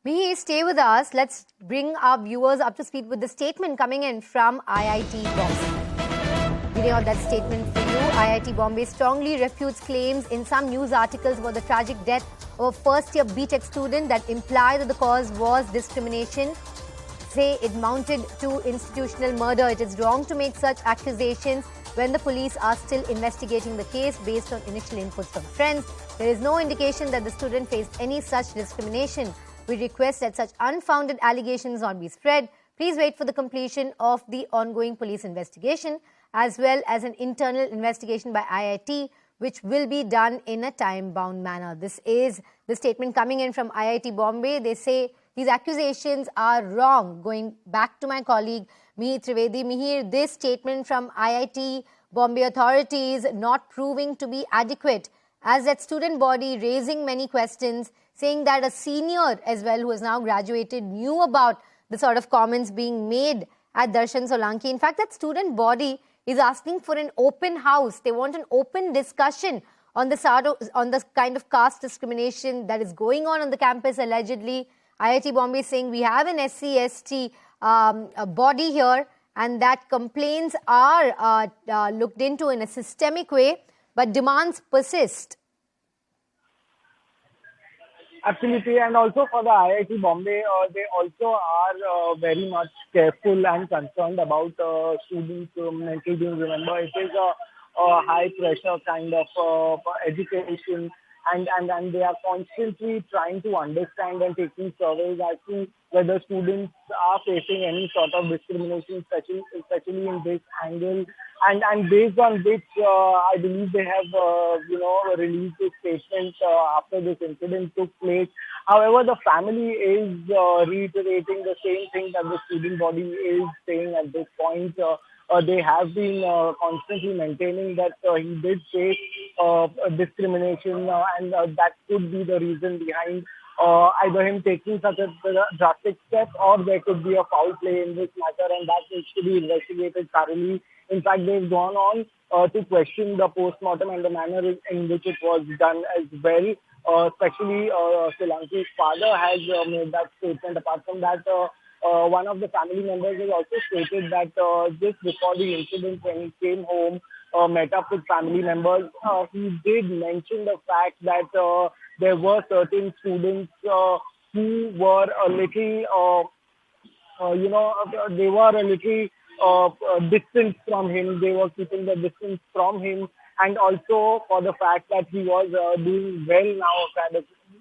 Mihir, stay with us. Let's bring our viewers up to speed with the statement coming in from IIT Bombay. Reading out that statement for you, IIT Bombay strongly refutes claims in some news articles about the tragic death of a first-year BTech student that imply that the cause was discrimination. Say it mounted to institutional murder. It is wrong to make such accusations when the police are still investigating the case based on initial inputs from friends. There is no indication that the student faced any such discrimination. We request that such unfounded allegations not be spread. Please wait for the completion of the ongoing police investigation as well as an internal investigation by IIT, which will be done in a time-bound manner. This is the statement coming in from IIT Bombay. They say these accusations are wrong. Going back to my colleague Mihir Trivedi. Mihir, this statement from IIT Bombay authorities not proving to be adequate, as that student body raising many questions, saying that a senior as well who has now graduated knew about the sort of comments being made at Darshan Solanki. In fact, that student body is asking for an open house. They want an open discussion on the kind of caste discrimination that is going on the campus allegedly. IIT Bombay is saying we have an SC/ST body here and that complaints are looked into in a systemic way, but demands persist. Absolutely, and also for the IIT Bombay, they also are very much careful and concerned about students' mental being. Remember, it is a high pressure kind of education, and they are constantly trying to understand and taking surveys as to whether students are facing any sort of discrimination, especially in this angle. And based on which, I believe they have, released a statement after this incident took place. However, the family is reiterating the same thing that the student body is saying at this point. They have been constantly maintaining that he did face discrimination, and that could be the reason behind either him taking such a drastic step, or there could be a foul play in this matter, and that needs to be investigated thoroughly. In fact, they've gone on to question the post-mortem and the manner in which it was done as well. Especially Solanki's father has made that statement. Apart from that, one of the family members has also stated that just before the incident, when he came home, met up with family members, he did mention the fact that there were certain students who were a little, they were a little distance from him. They were keeping the distance from him, and also for the fact that he was doing well now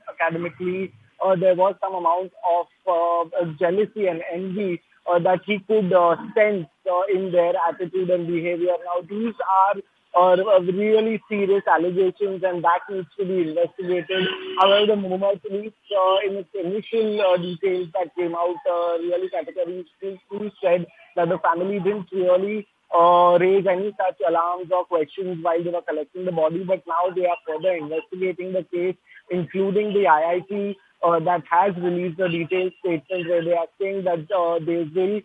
academically, there was some amount of jealousy and envy that he could sense in their attitude and behavior. Now, these are really serious allegations, and that needs to be investigated. However, the Mumbai police, in its initial details that came out, really categorically said that the family didn't really raise any such alarms or questions while they were collecting the body, but now they are further investigating the case, including the IIT that has released a detailed statement where they are saying that they will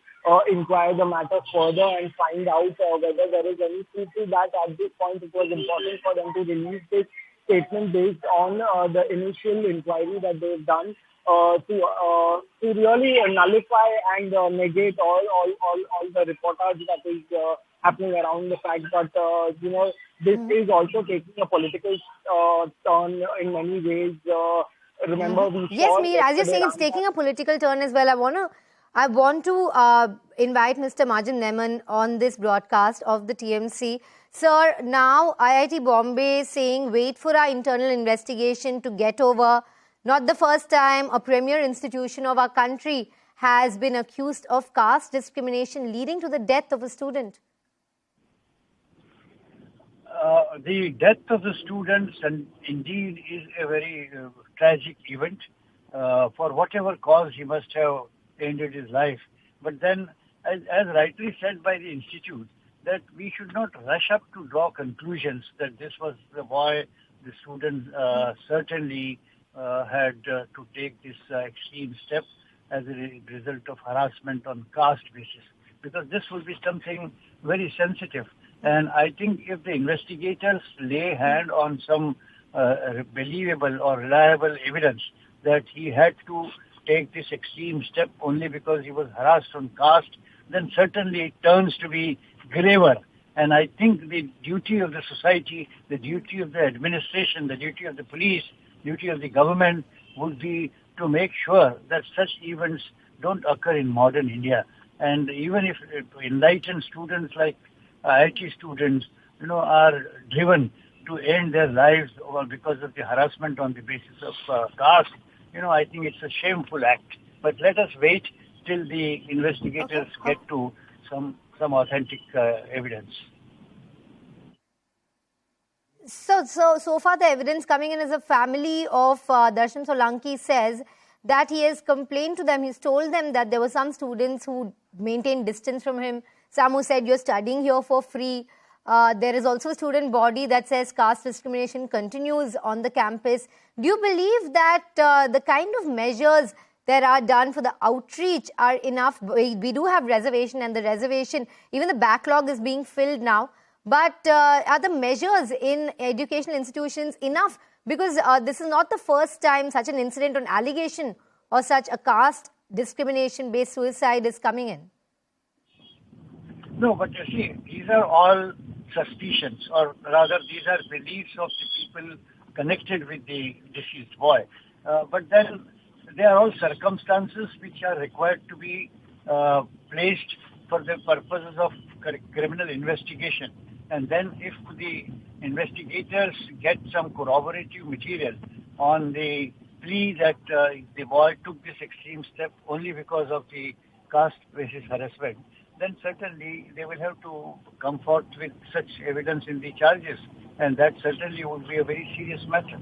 inquire the matter further and find out whether there is any truth to that. At this point, it was important for them to release this statement based on the initial inquiry that they've done to really nullify and negate all the reportage that is happening around the fact that, this is also taking a political turn in many ways. Remember, we yes, Mir, as you're saying, it's taking a political turn as well. I want to invite Mr. Majid Neman on this broadcast of the TMC. Sir, now IIT Bombay is saying wait for our internal investigation to get over. Not the first time a premier institution of our country has been accused of caste discrimination leading to the death of a student. The death of the students and indeed is a very tragic event. For whatever cause he must have ended his life. But then, as rightly said by the Institute, that we should not rush up to draw conclusions that this was the boy, the student certainly had to take this extreme step as a result of harassment on caste basis, because this will be something very sensitive. And I think if the investigators lay hand on some believable or reliable evidence that he had to take this extreme step only because he was harassed on caste, then certainly it turns to be graver. And I think the duty of the society, the duty of the administration, the duty of the police, duty of the government would be to make sure that such events don't occur in modern India. And even if enlightened students like IIT students, are driven to end their lives because of the harassment on the basis of caste, I think it's a shameful act. But let us wait till the investigators get to some authentic evidence. So far the evidence coming in is a family of Darshan Solanki says that he has complained to them. He's told them that there were some students who maintained distance from him. Some who said, you're studying here for free. There is also a student body that says caste discrimination continues on the campus. Do you believe that the kind of measures that are done for the outreach are enough? We do have reservation, and the reservation, even the backlog is being filled now. But are the measures in educational institutions enough? Because this is not the first time such an incident on allegation or such a caste discrimination-based suicide is coming in. No, but you see, these are all suspicions, or rather these are beliefs of the people connected with the deceased boy. But then they are all circumstances which are required to be placed for the purposes of criminal investigation. And then if the investigators get some corroborative material on the plea that the boy took this extreme step only because of the caste basis harassment, then certainly they will have to come forth with such evidence in the charges, and that certainly would be a very serious matter.